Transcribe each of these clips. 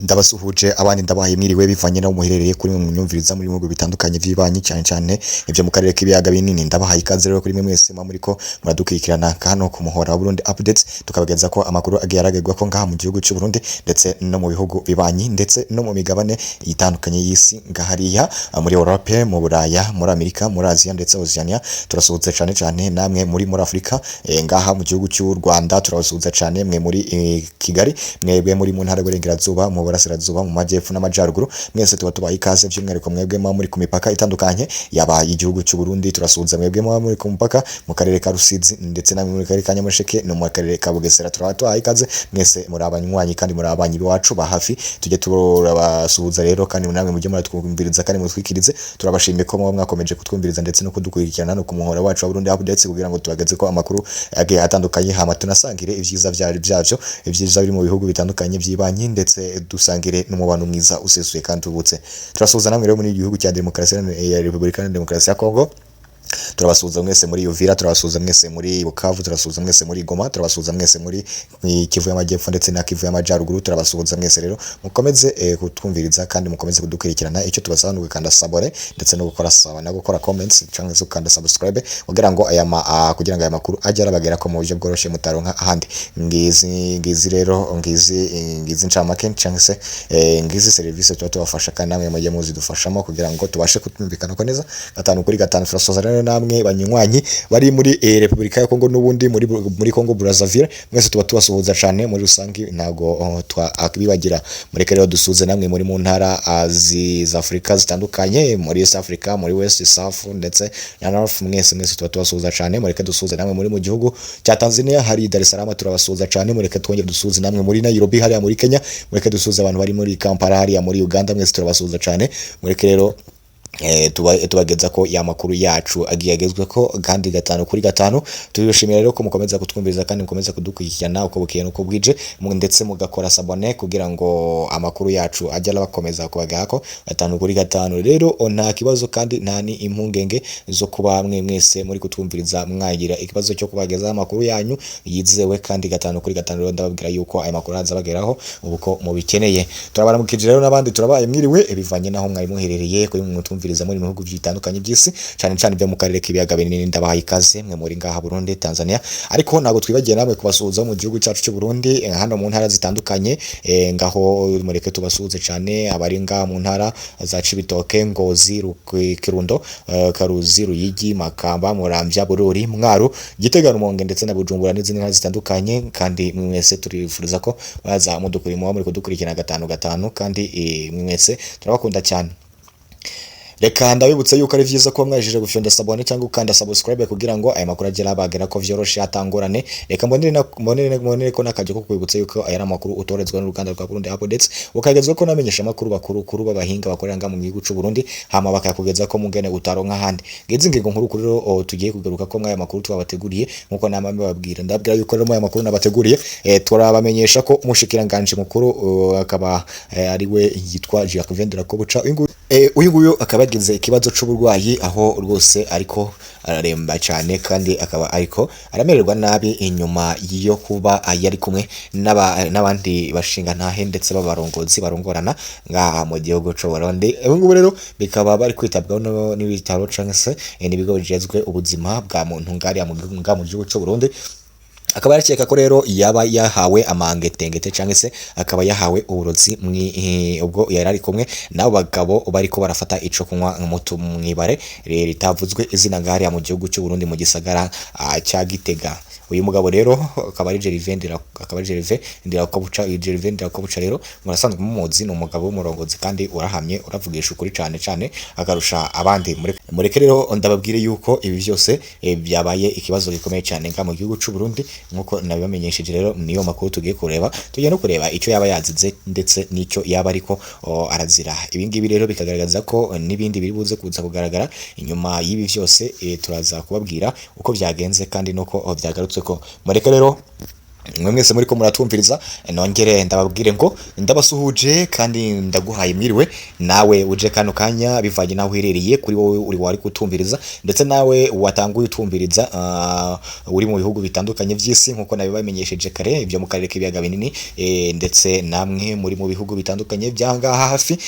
Ndabasuhuje abandi ndabahaye mwiriwe bivanye naho muherereye kuri mwe munyumviriza muri bihugu bitandukanye by'ibanyi cyane cyane ibyo mu karere k'ibiyaga binini. Ndabahaye ikaze rero kuri mwe mwese muriko muradukurikirana hano ku muhora wa Burundi Updates, tukabagenza ko amakuru agiye aragirwa ko ngaha mu gihugu cy'u Burundi ndetse no mu bihugu bibanyi ndetse no mu migabane itandukanye y'isi ngahariya muri Europe, mu Buraya, muri Amerika, muri Aziya ndetse Oceania. Turasuhutse cyane cyane namwe muri Afrika, ngaha mu gihugu cy'u Rwanda turabasuhuza cyane mwe muri Kigali, mwebwe muri mu ntara y'Uburengerazuba, mu burasirazuba, mu majyepfo n'amajyaruguru, mwese tuba tubaye ikaze by'umwihariko mwebwe muri ku mipaka itandukanye yabaye igihugu cy'u Burundi. Turasuhuza mwebwe muri ku mupaka mu karere ka Rusizi ndetse namwe muri karere ka Nyamasheke no mu karere ka Bugesera. Turaba ikaze mwese muri abanywanyi kandi muri abanyi bacu ba hafi, tujye turabasuhuza rero kandi namwe mujye muratwumviriza kandi mutwikirize. Turabashimiye ko mwakomeje kutwumviriza ndetse no kudukurikirana no ku muhora wacu wa Burundi Updates kugira ngo tubageze ko amakuru agiye atandukanye, hama tunasangire ibyiza byavyo, ibyiza biri mu bihugu bitandukanye by'ibanyi ndetse dusangire n'umubano mwiza usesuye kandi ubutse. Turasuhuza namwe rero muri igihugu cya Repubulika ya Demokarasi ya Kongo. Turabasuhuza mwese muri Uvira, turabasuhuza mwese muri Bukavu, turabasuhuza mwese muri Goma, turabasuhuza mwese muri Kivu y'Amajyepfo ndetse na Kivu y'Amajyaruguru. Turabasuhuza mwese rero mukomeze kutwumviriza kandi mukomeze kudukurikirana. Icyo tubasaba ni gukanda sabone ndetse no gukora comments cyangwa se gukanda subscribe kugira ngo aya makuru ajye arabagera ko mu buryo bworoshye mutaronka ahandi. Ngizi rero ngizi ncamake cyangwa se ngizi service tuba tubafasha kandi namwe mujye muzidufashamo kugira ngo tubashe kutumvikana ko neza gatanu kuri gatanu. Turasoza rero namwe banywanyi bari muri Repubulika ya Kongo n'ubundi muri Kongo Brazzaville, mwese tuba tubasuhuza cyane muri rusange, ntago twabibagira. Mureke rero dusuhuze namwe muri mu ntara za Afrika zitandukanye, muri East Africa, muri West, South ndetse na North. Mwese tuba tubasuhuza cyane. Mureke dusuhuze namwe muri mu gihugu cya Tanzania, hari Dar es Salaam, turabasuhuza cyane. Mureke twongere dusuhuze namwe muri Nairobi hariya muri Kenya. Mureke dusuhuze abantu bari muri Kampala hariya muri Uganda, mwese turabasuhuza cyane. Mureke rero tubageza ko ya makuru yacu agiye agezwe ko kandi gatanu kuri gatanu. Tubishimira rero ko mukomeza kutwumviriza kandi mukomeza kudukurikirana uko bukeye nuko bwije, ndetse mugakora sabone kugira ngo amakuru yacu ajye arabakomeza kubagako gatanu kuri gatanu. Rero nta kibazo kandi nta ni impungenge zo kuba mwese muri kutwumviriza mwagira ikibazo cyo kubageza amakuru yanyu yizewe kandi gatanu kuri gatanu. Rero ndababwira yuko aya makuru azabageraho ubuko mubikeneye. Turabaramukije rero n'abandi turabaye mwiriwe bivanye naho mwari muherereye kuri mutwumviriza muri bihugu bitandukanye by'isi, cyane cyane byo mu karere k'ibiyaga binini. Ndabahaye ikaze mwe muri ngaha Burundi, Tanzania, ariko ntabwo twibagiye namwe kubasuhuza mu gihugu cyacu cy'u Burundi hano mu ntara zitandukanye. Ngaho mureke tubasuhuze cyane abari ngaha mu ntara za Cibitoke, Ngozi, Kirundo, Karuzi, Ruyigi, Makamba, Muramvya, Bururi, Mwaro, Gitega, Rumonge ndetse na Bujumbura n'izindi ntara zitandukanye. Kandi mwese turifuriza ko baza mudukurimo muri kudukurikirana gatanu kandi mwese turabakunda cyane. Reka ndabibutse yuko ari vyiza ko mwajije gufyonda sabone cyangwa ukanda subscribe kugira ngo aya makuru agera abagera ko vyoroshe atangorane. Reka mbonere ko nakaje ko kwibutsa yuko aya makuru utorezwa n'uruganda rwa Burundi Updates, ukagezwa ko namenyesha makuru bakuru babahinga bakorera nga mu gihugu cy'u Burundi, hama bakakugeza ko mugene utaronka handi. Ngeze ingingo nkuru kuri rero tugiye kugaruka ko mwaya makuru twabateguriye nkuko namwe babwira. Ndabwira yuko rero mwaya makuru nabateguriye turabamenyesha ko mushikiranganje mukuru akaba ari we yitwa Jacques Vendera ko buca uyu nguyu akaba yagize ikibazo c'uburwayi aho rwose ariko araremba cyane kandi akaba ariko aramererwa nabi inyuma yo kuba yari kumwe n'abandi bashinga ntahe ndetse b'abarongozi barongorana ngaha mu gihugu cy'u Burundi. Ubu rero bikaba bari kwitabwaho n'ibitaro cyangwa se n'ibigo bijejwe ubuzima bwa muntu ngari mu gihugu cy'u Burundi. Akaba yakeka ko rero yaba yahawe amangetengete cyangwa se akaba yahawe uburozi ubwo yari ari kumwe nabo bagabo bariko barafata ico kunywa mutu mwibare ritavuzwe izina ngari mu gihugu cy'u Burundi mu gisagara cya Gitega. Uyu mugabo rero akaba ari Gervendera ko buca rero murasanzwe mumuzi, ni umugabo w'umurongozi kandi urahamye uravugisha ukuri cyane akarusha abandi. Mureke rero ndababwire yuko ibi byose byabaye ikibazo gikomeye cyane nga mu gihugu cy'u Burundi nkuko nabibamenyesheje. Rero niyo makuru tugiye no kureba icyo yaba yazize ndetse n'icyo yaba ariko arazira. Ibi ngibi rero bikagaragaza ko n'ibindi biri buze kuza kugaragara inyuma y'ibi byose. Turaza kubabwira uko byagenze kandi nuko byagarutse ko. Mureke rero mwe mwese muri ko muratumviriza, nongere ndababwire ngo ndabasuhuje kandi ndaguhaye mwiriwe nawe uje kano kanya bivanye naho uherereye kuri wowe uri wari kutumviriza ndetse nawe watanguye utumviriza uri mu bihugu bitandukanye vy'isi nkuko nabibamenyesheje kare ibyo mu karere k'ibiyaga binini ndetse namwe muri mu bihugu bitandukanye byangaha hafi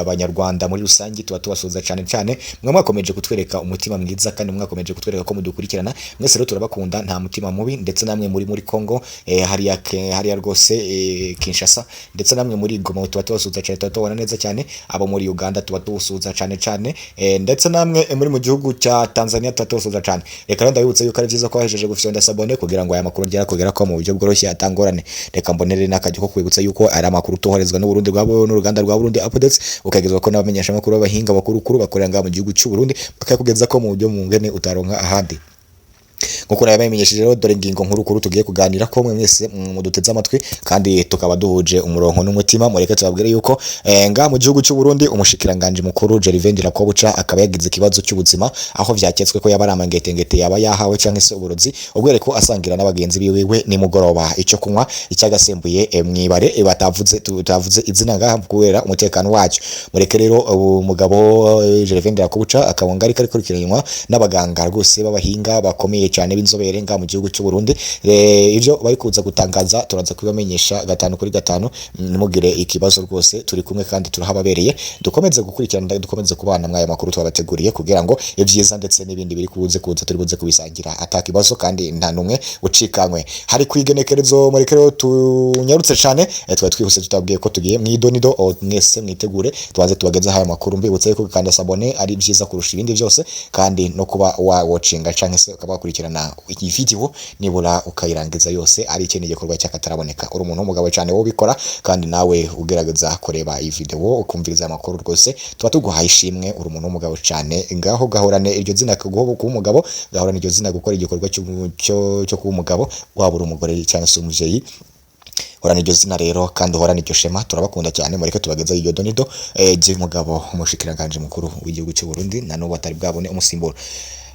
abanyarwanda muri rusangi tuba tubasuhuza cyane cyane mwe mwakomeje kutwereka umutima mwiza kandi mwakomeje kutwereka ko mudukurikirana mwese rero turabakunda nta mutima mubi ndetse namwe muri Kongo hariya rwose Kinshasa ndetse namwe muri Goma tuba tubasuhuza cyane tubona neza cyane abo muri Uganda tuba tubasuhuza cyane ndetse namwe muri mu gihugu cya Tanzania tuba tubasuhuza cyane reka ndabibutse yuko ari byiza ko wahejeje gufyonda sabone kugira ngo aya makuru ngera kugera ko mu buryo bworoshye atangorane reka mbonere n'akajyo ko kwibutsa yuko ari amakuru tohorezwa n'u Burundi rwabo n'uruganda rwa Burundi Updates ukagezwa ko n'abamenyesha makuru b'abahinga bakuru bakorera ngaha mu gihugu cy'u Burundi bakakugeza ko mu buryo mu ngene utaronka ahandi nkuko nabimenyesheje rero dore ngingo nkuru tugiye kuganira ko mwe mwese muduteze amatwi kandi tukaba duhuje umurongo n'umutima mureke tubabwire yuko ngaha mu gihugu cy'u Burundi umushikiranganje mukuru Gervais Ndirakobuca akaba yagize ikibazo cy'ubuzima aho vyaketswe ko yaba aramangetengete yaba yahawe canke se uburozi ubwere ko asangira n'abagenzi biwe ni mugoroba icyo kunywa icyagasembuye mwibare tutavuze izina ngaha kubera umutekano wacyo mureke rero umugabo Gervais Ndirakobuca akabonga ari kurikiranywa n'abaganga rwose b'abahinga bakomeye cyane b'inzobere nga mu gihugu cy'u Burundi ivyo bari kuza gutangaza turaza kubamenyesha 5 kuri 5 nimugire ikibazo rwose turi kumwe kandi turahababereye dukomeze gukurikirana dukomeze kubana mwaya makuru twabateguriye kugira ngo ivyiza ndetse n'ibindi biri kuza turi buze kubisangira atakibazo kandi nta numwe ucikanywe hari kwigenekerezo muri kero tunyarutse cyane twa twihuse tutabwiye ko tugiye mwidonido mwese mwitegure tubanze tubageza haya makuru mbibutse yuko kandi sabone ari byiza kurusha ibindi byose kandi no kuba watchinga canke se ukaba kurikirana iyi video nibura ukayirangiza yose ari ikintu gikorwa cyakataraboneka uri umuntu w'umugabo cyane wo bikora kandi nawe ugerageza kureba iyi video ukumviriza amakuru rwose tuba tuguhaye ishimwe uri umuntu w'umugabo cyane ngaho gahorane iryo zina kuba umugabo gahorane iryo zina gukora igikorwa cyo kuba umugabo waba uri umugore cyane se umuvyeyi horana iryo zina rero kandi horana iryo shema turabakunda cyane mureke tubageza iyo donido mugabo umushikiranganje mukuru w'igihugu cy'u Burundi na n'ubu atari bwabone umusimbura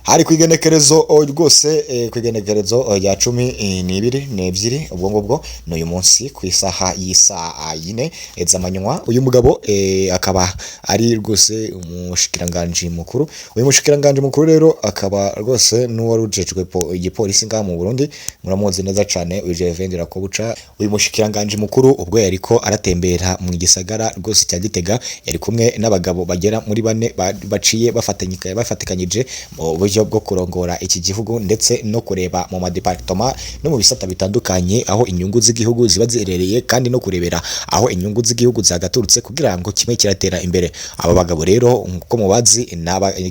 hari kwigenekerezo rwose kwigenekerezo ya 12 ubwo ngubwo n'uyu munsi ku isaha y'isaa 4 z'amanywa uyu mugabo akaba ari rwose umushikiranganje mukuru uyu mushikiranganje mukuru rero akaba rwose n'uwarujejwe igipolisi ngaha mu Burundi muramuzi neza cyane uyu Gervais Ndirakobuca uyu mushikiranganje mukuru ubwo yariko aratembera mu gisagara rwose cya Gitega yari kumwe n'abagabo bagera muri 4 baciye bafatikanyije bwo kurongora iki gihugu ndetse no kureba mu madepartement no mu bisata bitandukanye aho inyungu z'igihugu ziba zirereye kandi no kurebera aho inyungu z'igihugu zagaturutse kugira ngo kimwe kiratera imbere aba bagabo rero uko mubazi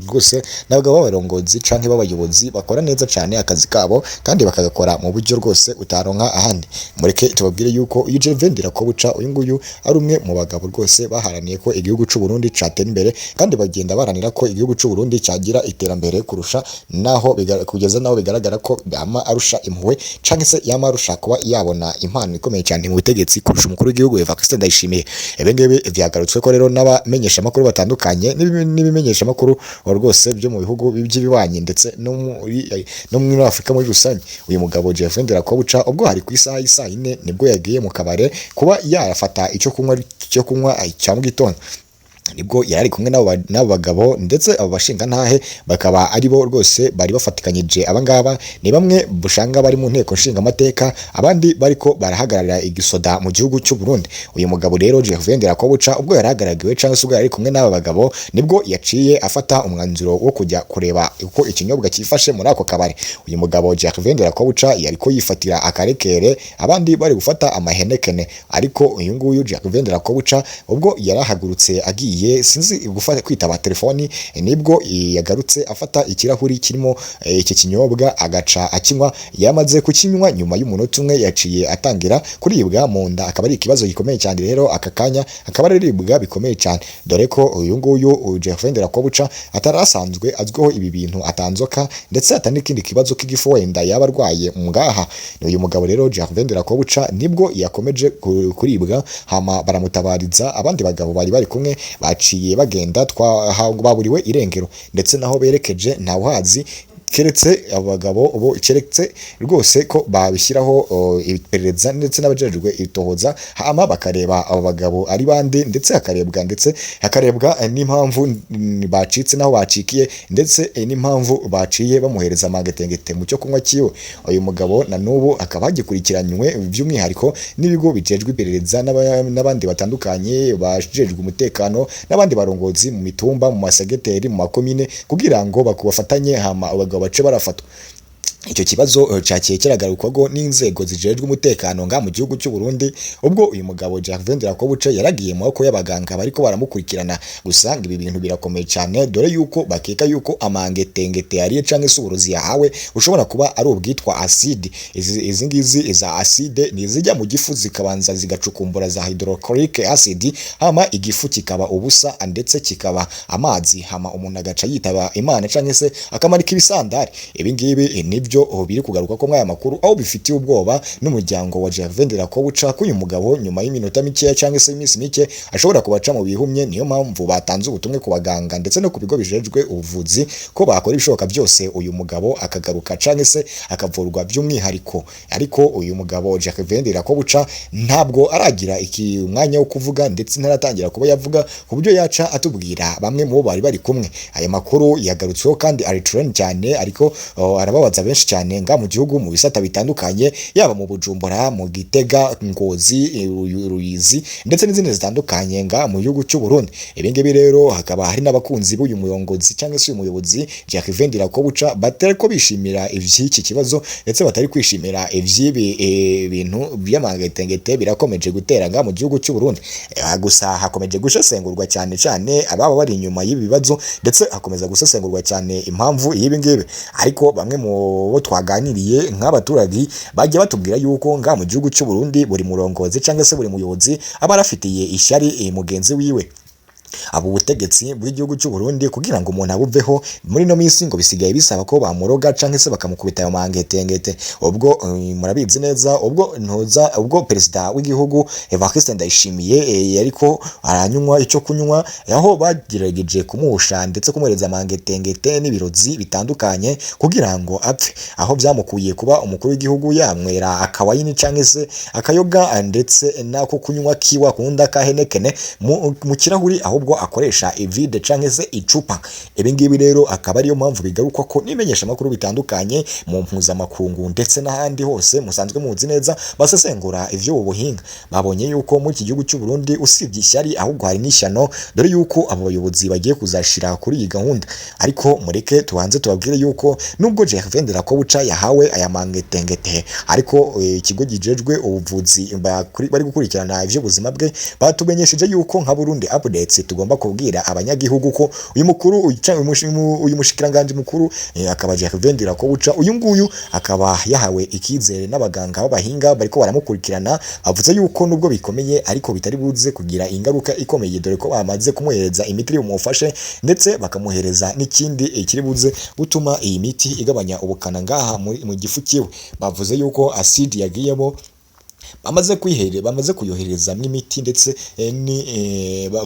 rwose n'abagabo b'abarongozi canke b'abayobozi bakora neza cyane akazi kabo kandi bakagakora mu buryo rwose utaronka ahandi mureke tubabwire yuko iyo Gervais Ndirakobuca uyu nguyu ari umwe mu bagabo rwose baharaniye ko igihugu cy'u Burundi catera imbere kandi bagenda baranira ko igihugu cy'u Burundi cyagira iterambere kurusha naho kugeza naho bigaragara ko yama arusha impuwe canke se yama arusha kuba yabona impano ikomeye cyane mu butegetsi kurusha umukuru w'igihugu Evariste Ndayishimiye ebengebe vyagarutswe ko rero n'abamenyesha makuru batandukanye n'ibimenyesha makuru rwose byo mu bihugu by'ibibanye ndetse no muri Afrika muri rusange uyu mugabo Gervais Ndirakobuca ubwo hari ku isaha y'isa 4 nibwo yagiye mu kabare kuba yarafata icyo kunywa cya mu gitondo nibwo yarari kumwe n'abo bagabo ndetse abo bashinga ntahe bakaba ari bo rwose bari bafatikanyije abangaba ni bamwe bushanga bari mu nteko nshinga amateka abandi bariko barahagararira igisoda mu gihugu cy'u Burundi uyu mugabo rero Gervais Ndirakobuca ubwo yaragaragawe cyangwa se ubwo yari kumwe n'aba bagabo nibwo yaciye afata umwanzuro wo kujya kureba uko ikinyobwa cyifashe muri ako kabari uyu mugabo Gervais Ndirakobuca yariko yifatira akarekere abandi bari gufata amahenekene ariko uyu nguyu Gervais Ndirakobuca ubwo yarahagurutse agiye sinzi gufata kwitaba telefoni nibwo yagarutse afata ikirahuri kirimo iki kinyobwa agaca akinywa yamaze kukinywa nyuma y'umunota umwe yaciye atangira kuribwa mu nda akaba ari ikibazo gikomeye cyane rero aka kanya akaba ari ribwa bikomeye cyane dore ko uyu nguyu Gervais Ndirakobuca atarasanzwe azwiho ibi bintu atanzoka ndetse atanikindi kibazo k'igifu wenda yaba arwaye ngaha uyu mugabo rero Gervais Ndirakobuca nibwo yakomeje kuribwa hama baramutabariza abandi bagabo bari kumwe baciye bagenda baburiwe irengero ndetse naho berekeje ntawuhazi keretse abagabo ubo keretse rwose ko babishyiraho iperereza ndetse n'abajejwe itohoza hama bakareba abo bagabo ari bande ndetse hakarebwa n'impamvu bacitse naho bacikiye ndetse n'impamvu baciye bamuhereza amangetengete mu cyo kunywa kiwe. Uyu mugabo na nubu akaba hagikurikiranywe by'umwihariko n'ibigo bijejwe iperereza n'abandi batandukanye bajejwe umutekano n'abandi barongozi mu mitumba mu masegeteri mu makomine kugira ngo bakubafatanye hama abagabo bace barafatwa. Icyo kibazo cyakiye kiragarukwako n'inzego zijejwe umutekano nga mu gihugu cy'u Burundi ubwo uyu mugabo Gervais Ndirakobuca yaragiye mu maboko y'abaganga bariko baramukurikirana. Gusa ngo ibi bintu birakomeye cyane dore yuko bakeka yuko amangetengete yariye canke se uburozi yahawe ushobora kuba ari ubwitwa acide. Izi ngizi za acide ni zijya mu gifu zikabanza zigacukumbura za hydrochloric acid hama igifu kikaba ubusa ndetse kikaba amazi hama umuntu agaca yitaba Imana canke se akamarika ibisandari. Ibi ngibi nibyo biri kugaruka ko mwaya makuru aho bifitiye ubwoba n'umuryango wa Gervais Ndirakobuca ko uyu mugabo nyuma y'iminota mike cyangwa se iminsi mike ashobora kubaca mu bihumye. Niyo mpamvu batanze ubutumwe ku baganga ndetse no ku bigo bijejwe ubuvuzi ko bakora ibishoboka byose uyu mugabo akagaruka cyangwa se akavurwa by'umwihariko. Ariko uyu mugabo Gervais Ndirakobuca ntabwo aragira iki umwanya wo kuvuga ndetse ntaratangira kuba yavuga ku buryo yaca atubwira bamwe mu bo bari kumwe. Aya makuru yagarutsweho kandi ari trend cyane ariko arababaza benshi cyane nga mu gihugu mu bisata bitandukanye yaba mu Bujumbura mu Gitega Ngozi Ruyizi ndetse n'izindi zitandukanye nga mu gihugu cy'u Burundi. Ibi ngibi rero hakaba hari n'abakunzi b'uyu murongozi cyangwa se uyu muyobozi Gervais Ndirakobuca batari ko bishimira ivy'iki kibazo ndetse batari kwishimira ivy'ibi bintu by'amangetengete birakomeje gutera nga mu gihugu cy'u Burundi. Gusa hakomeje gushesengurwa cyane ababa bari inyuma y'ibibazo ndetse hakomeza gusesengurwa cyane impamvu y'ibi ngibi. Ariko bamwe mu bo twaganiriye nk'abaturage bajya batubwira yuko nga mu gihugu cy'u Burundi buri murongozi cyangwa se buri muyobozi aba arafitiye ishyari mugenzi wiwe. Abo butegetsi bw'igihugu cy'u Burundi kugira ngo umuntu abuveho muri no minsi ngo bisigaye bisaba ko bamuroga canke se bakamukubita ayo mangetengete. Ubwo murabizi neza ubwo perezida w'igihugu Evariste Ndayishimiye yariko aranywa icyo kunywa aho bagerageje kumuhusha ndetse kumuhereza amangetengete n'ibirozi bitandukanye kugira ngo apfe, aho byamukuye kuba umukuru w'igihugu yamwera akawayini canke se akayoga ndetse nako kunywa kiwa kunda kahenekene mu kirahuri ahubwo akoresha ivide canke se icupa. Ibi ngibi rero akaba ariyo mpamvu bigaruka ko nimenyesha makuru bitandukanye mu mpuzamakungu ndetse n'ahandi hose musanzwe muzi neza basesengura ivyo ubuhinga babonye yuko muri iki gihugu cy'u Burundi usibye ishyari ahubwo hari n'ishyano dore yuko abo bayobozi bagiye kuzashira kuri iyi gahunda. Ariko mureke tubanze tubabwire yuko nubwo Gervais Ndirakobuca yahawe aya mangetengete ariko ikigo gijejwe ubuvuzi bari gukurikirana ivy'ubuzima bwe batumenyesheje yuko nka Burundi Updates tugomba kubwira abanyagihugu ko uyu mushikiranganje mukuru akaba Gervais Ndirakobuca uyu nguyu akaba yahawe ikizere n'abaganga b'abahinga bariko baramukurikirana. Avuze yuko nubwo bikomeye ariko bitari buze kugira ingaruka ikomeye dore ko bamaze kumuhereza imiti umufashe ndetse bakamuhereza n'ikindi kiri buze gutuma iyi miti igabanya ubukana ngaha mu gifu kiwe. Bavuze yuko acide yagiyemo bamaze kuyohereza imiti ndetse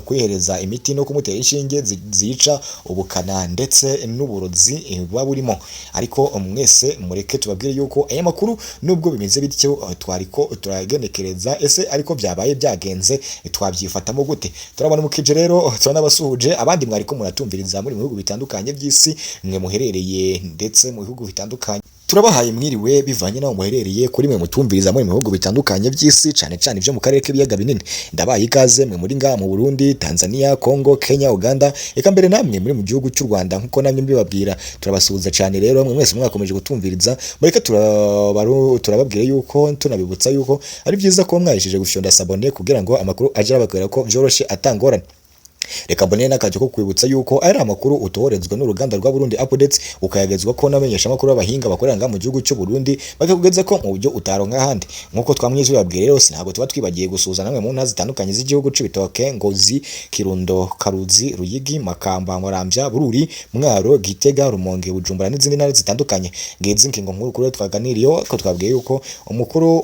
kwihereza imiti no kumutera inshinge zica ubukana ndetse n'uburozi baburimo. Ariko mwese mureke tubabwire yuko aya makuru nubwo bimeze bityo twariko turagenekereza ese ariko byabaye byagenze twabyifatamo gute. Turabona mukije rero twanabasuhuje abandi mwariko muratumviriza muri mu bihugu bitandukanye by'isi mwe muherereye ndetse mu bihugu bitandukanye turabahaye mwiriwe bivanye naho muherereye kuri mwe mutumviriza muri mu bihugu bitandukanye by'isi cyane ibyo mu karere k'ibiyaga binini. Ndabaye ikaze mwe muri ngaha mu Burundi, Tanzania, Congo, Kenya, Uganda eka mbere namwe muri mu gihugu cy'u Rwanda nkuko namwe mbibabwira. Turabasuhuza cyane rero mwe mwese mwakomeje gutumviriza mureke turababwira yuko tunabibutsa yuko ari byiza ko mwayishije gufyonda sabone kugira ngo amakuru aje ababwira ko byoroshe atangorane. Reka mbone n'akaje ko kwibutsa yuko ari amakuru utoherezwa n'uruganda rwa Burundi Updates ukayagezwa ko namenyesha amakuru abahinga bakorera nga mu gihugu cy'u Burundi bakakugeza ko mu buryo utaronka handi. Nkuko twamwize babwire rero sinago tuba twibagiye gusuza namwe mu ntazi zitandukanye z'igihugu c'Ibitoke, Ngozi, Kirundo, Karuzi, Ruyigi, Makamba, Muramvya, Bururi, Mwaro, Gitega, Rumonge, Bujumbura n'izindi ntara zitandukanye. Ngezi nkingo nkuru kuri twaganiriyo ko twabwiye yuko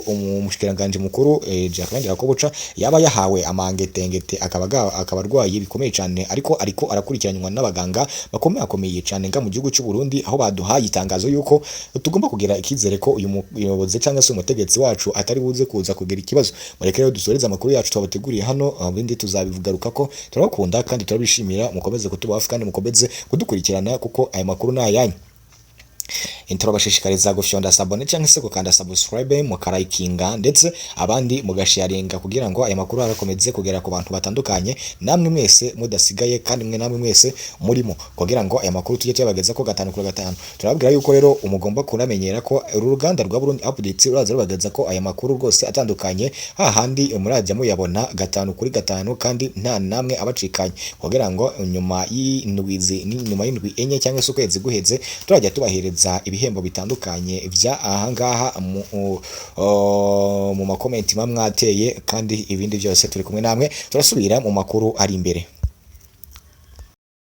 umushikiranganje mukuru Gervais Ndirakobuca yaba yahawe amangetengete akaba arwaye bikomeye cyane ariko arakurikiranywa n'abaganga bakomeye cyane nga mu gihugu cy'u Burundi, aho baduhaye itangazo yuko tugomba kugira ikizere ko uyu muyobozi cyangwa se umutegetsi wacu atari buze kuza kugira ikibazo. Mureke rero dusoreze amakuru yacu twabateguriye hano, bindi tuzabivugaruka ko turabakunda kandi turabishimira, mukomeze kutuba hafi kandi mukomeze kudukurikirana kuko aya makuru ni ayanyu. Turabashishikariza gufyonda sabone cyangwa se gukanda subscribe mukarayikinga ndetse abandi mugasharinga kugira ngo aya makuru arakomeze kugera ku bantu batandukanye, namwe mwese mudasigaye kandi namwe mwese murimo, kugira ngo aya makuru tujye tuyabageza ko 5/5. Turababwira yuko rero umugomba kuramenyera ko uru ruganda rwa Burundi Updates ruraza rubageza ko aya makuru rwose atandukanye, hahandi murajya muyabona 5/5 kandi nta namwe abacikanye, kugira ngo nyuma y'indwi enye cyangwa se ukwezi guheze turajya tubahereza ibihembo bitandukanye vya ahangaha mu makomenti mwateye, kandi ibindi byose turi kumwe namwe turasubira mu makuru ari imbere.